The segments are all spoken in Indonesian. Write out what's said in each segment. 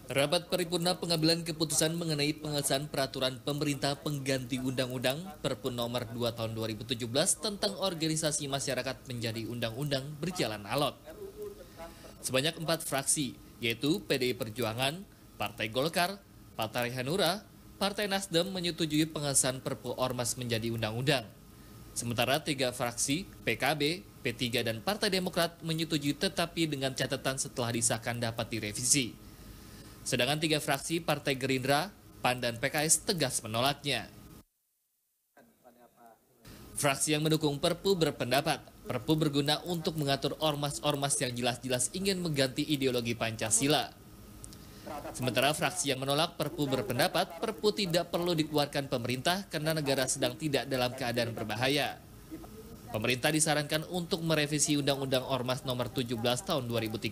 Rapat paripurna pengambilan keputusan mengenai pengesahan peraturan pemerintah pengganti Undang-Undang Perpu Nomor 2 Tahun 2017 tentang organisasi masyarakat menjadi undang-undang berjalan alot. Sebanyak 4 fraksi, yaitu PDI Perjuangan, Partai Golkar, Partai Hanura, Partai Nasdem menyetujui pengesahan Perpu Ormas menjadi undang-undang. Sementara 3 fraksi, PKB, P3 dan Partai Demokrat menyetujui tetapi dengan catatan setelah disahkan dapat direvisi. Sedangkan 3 fraksi Partai Gerindra, PAN dan PKS tegas menolaknya. Fraksi yang mendukung Perpu berpendapat Perpu berguna untuk mengatur ormas-ormas yang jelas-jelas ingin mengganti ideologi Pancasila. Sementara fraksi yang menolak Perpu berpendapat Perpu tidak perlu dikeluarkan pemerintah karena negara sedang tidak dalam keadaan berbahaya. Pemerintah disarankan untuk merevisi Undang-Undang Ormas Nomor 17 Tahun 2013.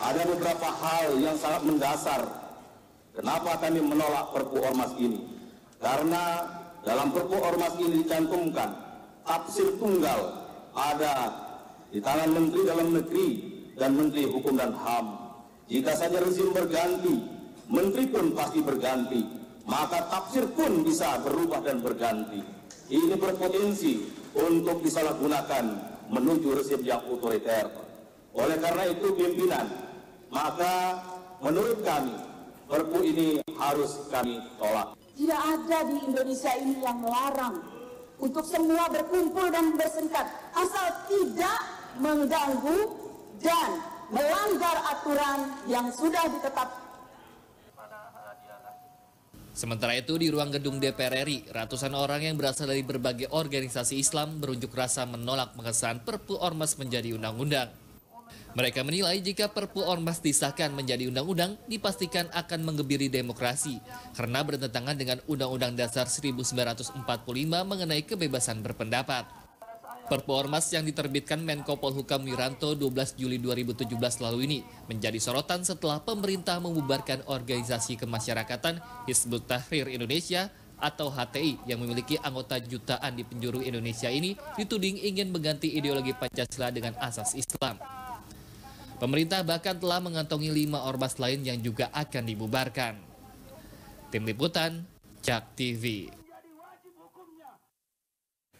Ada beberapa hal yang sangat mendasar kenapa kami menolak Perpu Ormas ini. Karena dalam Perpu Ormas ini dicantumkan tafsir tunggal ada di tangan Menteri Dalam Negeri dan Menteri Hukum dan HAM. Jika saja rezim berganti, Menteri pun pasti berganti, maka tafsir pun bisa berubah dan berganti. Ini berpotensi untuk disalahgunakan menuju rezim yang otoriter. Oleh karena itu pimpinan, maka menurut kami Perpu ini harus kami tolak. Tidak ada di Indonesia ini yang melarang untuk semua berkumpul dan berserikat asal tidak mengganggu dan melanggar aturan yang sudah ditetapkan. Sementara itu di ruang gedung DPR RI, ratusan orang yang berasal dari berbagai organisasi Islam berunjuk rasa menolak pengesahan Perpu Ormas menjadi undang-undang. Mereka menilai jika Perpu Ormas disahkan menjadi undang-undang dipastikan akan menggebiri demokrasi karena bertentangan dengan Undang-Undang Dasar 1945 mengenai kebebasan berpendapat. Perpu Ormas yang diterbitkan Menko Polhukam Wiranto 12 Juli 2017 lalu ini menjadi sorotan setelah pemerintah membubarkan organisasi kemasyarakatan Hizbut Tahrir Indonesia atau HTI yang memiliki anggota jutaan di penjuru Indonesia ini dituding ingin mengganti ideologi Pancasila dengan asas Islam. Pemerintah bahkan telah mengantongi 5 ormas lain yang juga akan dibubarkan. Tim Liputan, JAK TV.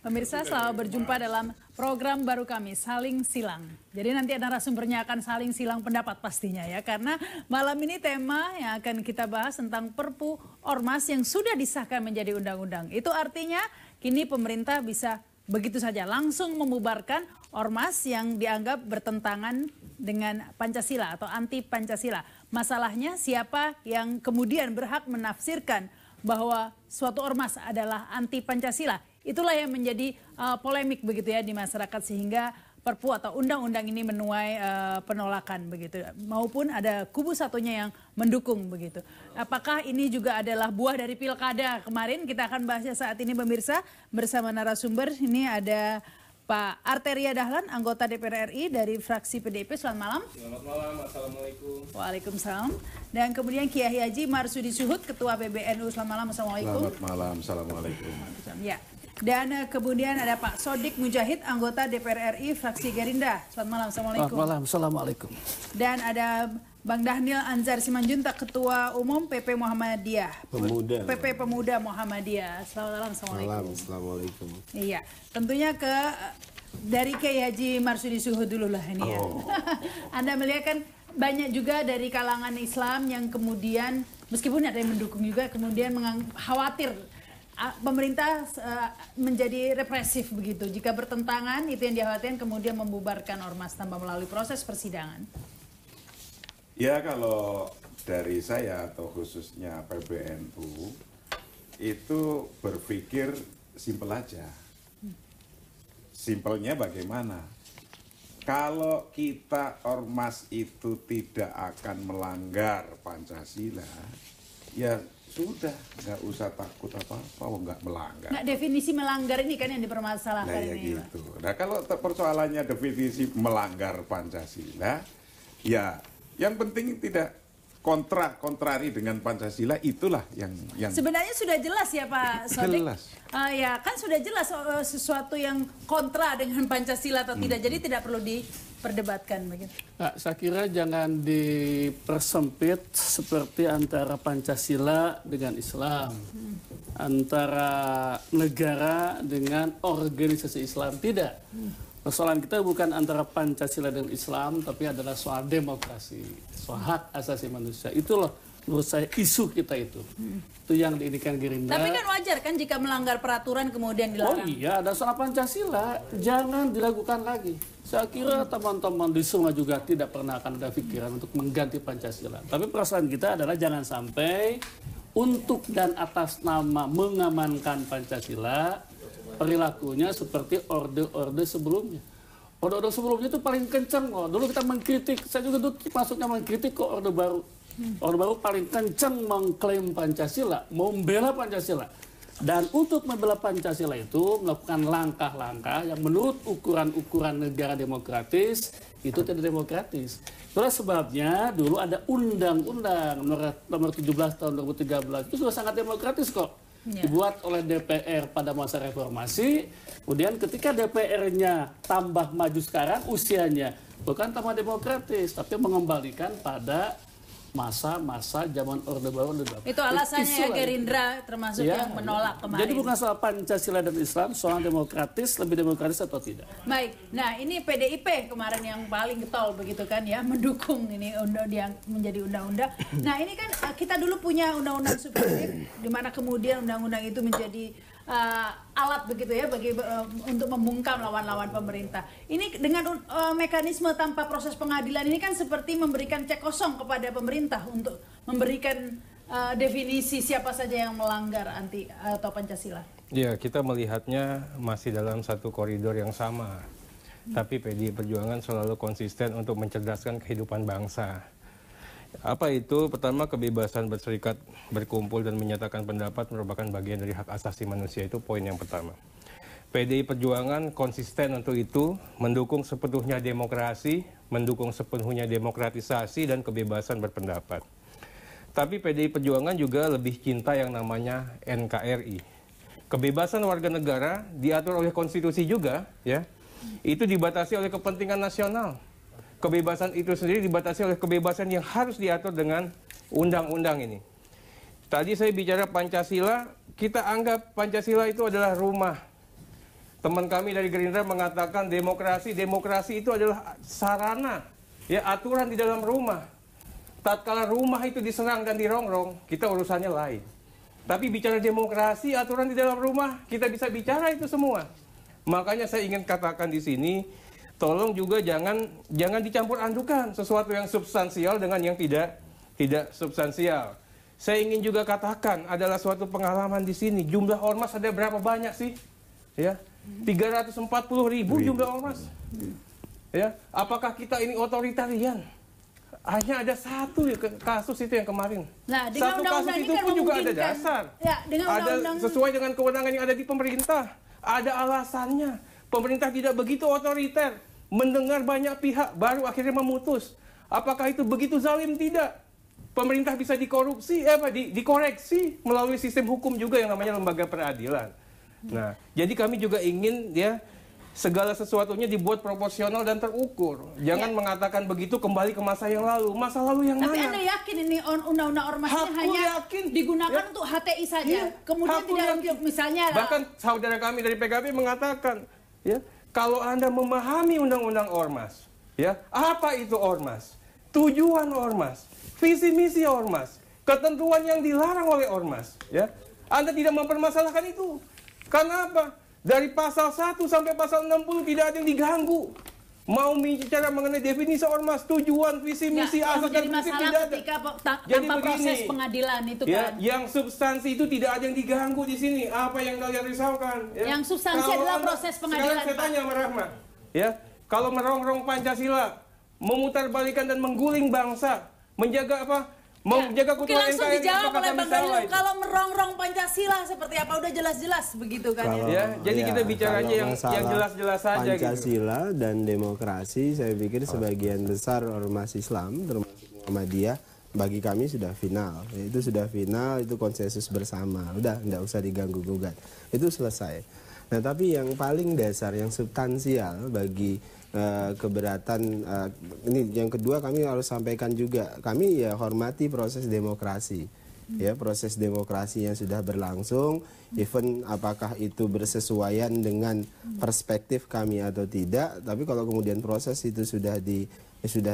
Pemirsa, selamat berjumpa dalam program baru kami, Saling Silang. Jadi nanti ada narasumbernya akan saling silang pendapat pastinya ya. Karena malam ini tema yang akan kita bahas tentang Perpu Ormas yang sudah disahkan menjadi undang-undang. Itu artinya kini pemerintah bisa begitu saja langsung membubarkan ormas yang dianggap bertentangan dengan Pancasila atau anti Pancasila. Masalahnya siapa yang kemudian berhak menafsirkan bahwa suatu ormas adalah anti Pancasila? Itulah yang menjadi polemik begitu ya di masyarakat sehingga Perpu atau undang-undang ini menuai penolakan begitu. Maupun ada kubu satunya yang mendukung begitu. Apakah ini juga adalah buah dari pilkada kemarin? Kita akan bahasnya saat ini pemirsa bersama narasumber. Ini ada Pak Arteria Dahlan, anggota DPR RI dari fraksi PDIP. Selamat malam. Selamat malam, Assalamualaikum. Waalaikumsalam. Dan kemudian Kiai Haji Marsudi Suhud, Ketua PBNU. Selamat malam, Assalamualaikum. Selamat malam, Assalamualaikum. Ya. Dan kemudian ada Pak Sodik Mujahid, anggota DPR RI, fraksi Gerindra. Selamat malam, Assalamualaikum. Selamat malam, Assalamualaikum. Dan ada Bang Dhanil Anzar Simanjuntak, Ketua Umum PP Muhammadiyah. PP Pemuda Muhammadiyah. Selamat malam, Assalamualaikum. Assalamualaikum. Iya, tentunya dari Kiai Haji Marsudi Suhud dulu lah ini ya. Anda melihat kan banyak juga dari kalangan Islam yang kemudian, meskipun ada yang mendukung juga, kemudian khawatir pemerintah menjadi represif begitu. Jika bertentangan, itu yang dikhawatirkan kemudian membubarkan ormas tanpa melalui proses persidangan. Ya kalau dari saya atau khususnya PBNU itu berpikir simpel aja. Simpelnya bagaimana? Kalau kita ormas itu tidak akan melanggar Pancasila, ya sudah, nggak usah takut apa-apa, nggak melanggar. Nggak, definisi melanggar ini kan yang dipermasalahkan. Nah ya ini, gitu. Nah kalau persoalannya definisi melanggar Pancasila, ya yang penting tidak kontrari dengan Pancasila, itulah yang sebenarnya sudah jelas ya Pak Sodik. Jelas. Ya kan sudah jelas sesuatu yang kontra dengan Pancasila atau tidak, jadi tidak perlu diperdebatkan begitu. Nah, saya kira jangan dipersempit seperti antara Pancasila dengan Islam, antara negara dengan organisasi Islam, tidak. Persoalan kita bukan antara Pancasila dan Islam, tapi adalah soal demokrasi, soal hak asasi manusia. Itulah menurut saya isu kita itu. Itu yang diinginkan Gerindra. Tapi kan wajar kan jika melanggar peraturan kemudian dilarang. Oh iya, ada soal Pancasila, jangan diragukan lagi. Saya kira teman-teman di semua juga tidak pernah akan ada pikiran untuk mengganti Pancasila. Tapi perasaan kita adalah jangan sampai untuk dan atas nama mengamankan Pancasila, perilakunya seperti orde-orde sebelumnya. Orde-orde sebelumnya itu paling kencang kok. Dulu kita mengkritik, saya juga dulu masuknya mengkritik kok Orde Baru. Orde Baru paling kencang mengklaim Pancasila, membela Pancasila. Dan untuk membela Pancasila itu melakukan langkah-langkah yang menurut ukuran-ukuran negara demokratis itu tidak demokratis. Itulah sebabnya dulu ada Undang-Undang nomor 17 tahun 2013 itu sudah sangat demokratis kok. Dibuat oleh DPR pada masa reformasi, kemudian ketika DPR-nya tambah maju sekarang usianya, bukan tambah demokratis, tapi mengembalikan pada masa-masa zaman Orde Baru. Itu alasannya ya Gerindra termasuk yang menolak kemarin. Jadi bukan soal Pancasila dan Islam, soal demokratis, lebih demokratis atau tidak. Baik, nah ini PDIP kemarin yang paling getol begitu kan ya, mendukung ini yang menjadi undang-undang. Nah ini kan kita dulu punya undang-undang subversif, di mana kemudian undang-undang itu menjadi alat begitu ya bagi untuk membungkam lawan-lawan pemerintah. Ini dengan mekanisme tanpa proses pengadilan ini kan seperti memberikan cek kosong kepada pemerintah untuk memberikan definisi siapa saja yang melanggar anti atau Pancasila. Ya, kita melihatnya masih dalam satu koridor yang sama. Tapi PDI Perjuangan selalu konsisten untuk mencerdaskan kehidupan bangsa. Apa itu? Pertama, kebebasan berserikat, berkumpul dan menyatakan pendapat merupakan bagian dari hak asasi manusia, itu poin yang pertama. PDI Perjuangan konsisten untuk itu, mendukung sepenuhnya demokrasi, mendukung sepenuhnya demokratisasi dan kebebasan berpendapat. Tapi PDI Perjuangan juga lebih cinta yang namanya NKRI. Kebebasan warga negara diatur oleh konstitusi juga, ya. Itu dibatasi oleh kepentingan nasional. Kebebasan itu sendiri dibatasi oleh kebebasan yang harus diatur dengan undang-undang ini. Tadi saya bicara Pancasila, kita anggap Pancasila itu adalah rumah. Teman kami dari Gerindra mengatakan demokrasi itu adalah sarana, ya, aturan di dalam rumah. Tatkala rumah itu diserang dan dirongrong, kita urusannya lain. Tapi bicara demokrasi, aturan di dalam rumah, kita bisa bicara itu semua. Makanya saya ingin katakan di sini, tolong juga jangan dicampur adukan sesuatu yang substansial dengan yang tidak substansial. Saya ingin juga katakan adalah suatu pengalaman di sini. Jumlah ormas ada berapa banyak sih? Ya, 340.000 jumlah ormas. Ya, apakah kita ini otoritarian? Hanya ada satu kasus itu yang kemarin. Nah, dengan satu kasus itu pun juga ada dasar. Ya, dengan ada sesuai dengan kewenangan yang ada di pemerintah. Ada alasannya. Pemerintah tidak begitu otoriter. Mendengar banyak pihak, baru akhirnya memutus. Apakah itu begitu zalim? Tidak. Pemerintah bisa dikorupsi, dikoreksi melalui sistem hukum juga yang namanya lembaga peradilan. Nah, jadi kami juga ingin ya segala sesuatunya dibuat proporsional dan terukur. Jangan mengatakan begitu kembali ke masa yang lalu. Masa lalu yang Tapi mana? Anda yakin ini undang-undang ormas ini hanya digunakan untuk HTI saja? Kemudian tidak untuk misalnya... Bahkan saudara kami dari PKB mengatakan, ya, kalau Anda memahami undang-undang ormas, ya, apa itu ormas? Tujuan ormas, visi misi ormas, ketentuan yang dilarang oleh ormas, ya. Anda tidak mempermasalahkan itu. Karena apa? Dari pasal 1 sampai pasal 60 tidak ada yang diganggu. Mau bicara mengenai definisi ormas, tujuan, visi misi, asas dan prinsip tidak ada. Jadi tanpa proses pengadilan itu ya, kan. yang substansi itu tidak ada yang diganggu di sini. Apa yang kalian risaukan? Ya? Yang substansi adalah proses pengadilan. Sekarang saya tanya sama Rahma, ya, kalau merongrong Pancasila, memutarbalikan dan mengguling bangsa, menjaga apa? Menjaga keutuhan NKRI. Langsung dijawab oleh Bang Daniel, kalau merongrong Pancasila seperti apa, udah jelas-jelas begitu kan. Kalau, ya, jadi kita bicaranya yang jelas-jelas saja. Pancasila gitu. Dan demokrasi, saya pikir sebagian besar ormas Islam, termasuk Muhammadiyah, bagi kami sudah final. Itu sudah final, itu konsensus bersama. Udah, nggak usah diganggu-gugat. Itu selesai. Nah, tapi yang paling dasar, yang substansial bagi keberatan, ini yang kedua kami harus sampaikan juga. Kami ya hormati proses demokrasi. Ya, proses demokrasi yang sudah berlangsung, even apakah itu bersesuaian dengan perspektif kami atau tidak, tapi kalau kemudian proses itu sudah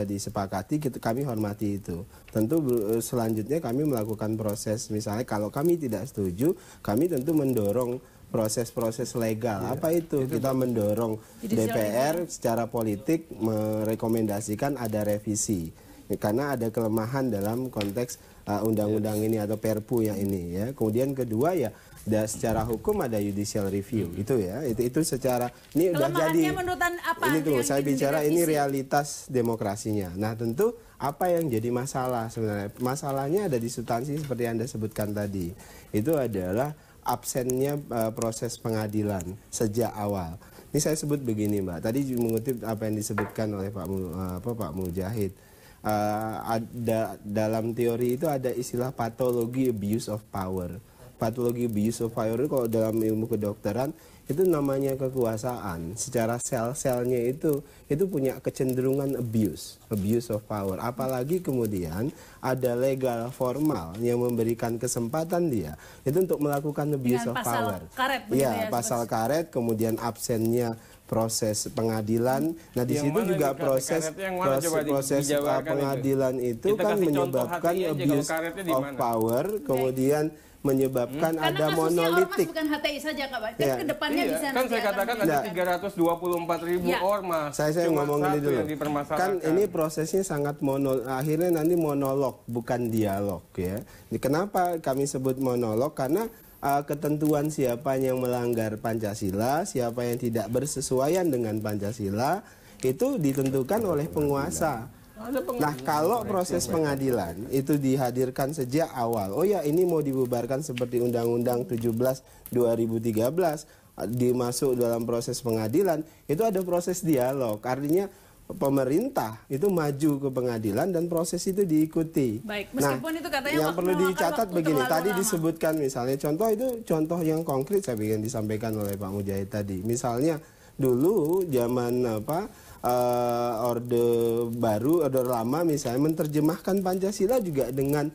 disepakati, kami hormati itu. Tentu selanjutnya kami melakukan proses, misalnya kalau kami tidak setuju, kami tentu mendorong proses-proses legal. Apa itu? Kita mendorong DPR secara politik merekomendasikan ada revisi. Karena ada kelemahan dalam konteks undang-undang ini atau perpu yang ini ya. Kemudian kedua ya secara hukum ada judicial review gitu ya. Itu secara ini udah jadi. Ini tuh saya bicara ini realitas demokrasinya. Nah, tentu apa yang jadi masalah sebenarnya? Masalahnya ada di substansi seperti yang Anda sebutkan tadi. Itu adalah absennya proses pengadilan sejak awal. Ini saya sebut begini, Mbak. Tadi mengutip apa yang disebutkan oleh Pak Mujahid. Dalam teori itu ada istilah patologi abuse of power. Patologi abuse of power itu kalau dalam ilmu kedokteran itu namanya kekuasaan. Secara sel-selnya itu punya kecenderungan abuse of power. Apalagi kemudian ada legal formal yang memberikan kesempatan dia itu untuk melakukan abuse of power. Ya, pasal karet, kemudian absennya proses pengadilan. Nah, di situ juga proses pengadilan itu kan menyebabkan abuse of power, kemudian menyebabkan ada monolitik. Bukan HTI saja, Kak. Ya. Ke depannya bisa kan saya katakan ada 324.000 ormas. Saya ngomong ini dulu. Kan ini prosesnya sangat akhirnya nanti monolog bukan dialog ya. Kenapa kami sebut monolog? Karena ketentuan siapa yang melanggar Pancasila, siapa yang tidak bersesuaian dengan Pancasila itu ditentukan oleh penguasa. Nah, kalau proses pengadilan itu dihadirkan sejak awal, oh ya ini mau dibubarkan seperti Undang-Undang 17/2013 dimasuk dalam proses pengadilan, itu ada proses dialog. Artinya pemerintah itu maju ke pengadilan dan proses itu diikuti. Baik, meskipun itu katanya yang perlu dicatat begini, tadi disebutkan misalnya contoh yang konkret saya ingin disampaikan oleh Pak Mujahid tadi. Misalnya dulu zaman Orde Baru, Orde Lama misalnya menerjemahkan Pancasila juga dengan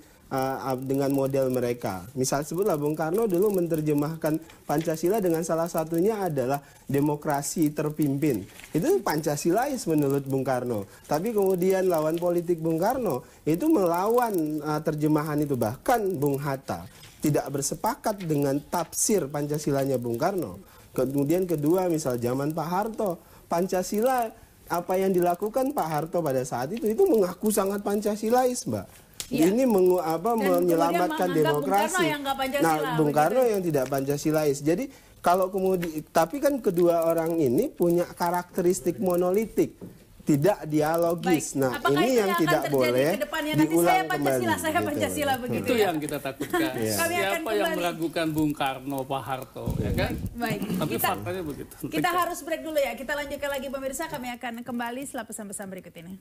model mereka. Misal sebutlah Bung Karno dulu menerjemahkan Pancasila dengan salah satunya adalah demokrasi terpimpin. Itu Pancasilais menurut Bung Karno. Tapi kemudian lawan politik Bung Karno itu melawan terjemahan itu. Bahkan Bung Hatta tidak bersepakat dengan tafsir Pancasilanya Bung Karno. Kemudian kedua misal zaman Pak Harto, Pancasila apa yang dilakukan Pak Harto pada saat itu mengaku sangat Pancasilais, Mbak. Ya. Ini menyelamatkan demokrasi. Bung Karno yang tidak Pancasilais. Jadi kalau kemudian, tapi kan kedua orang ini punya karakteristik monolitik, tidak dialogis. Baik. Nah, apakah ini yang tidak boleh diulang kembali. Saya Pancasila begitu. Itu yang kita takutkan. Siapa yang meragukan Bung Karno, Pak Harto, ya kan? Baik. Tapi faktanya begitu. Kita harus break dulu ya. Kita lanjutkan lagi pemirsa. Kami akan kembali setelah pesan-pesan berikut ini.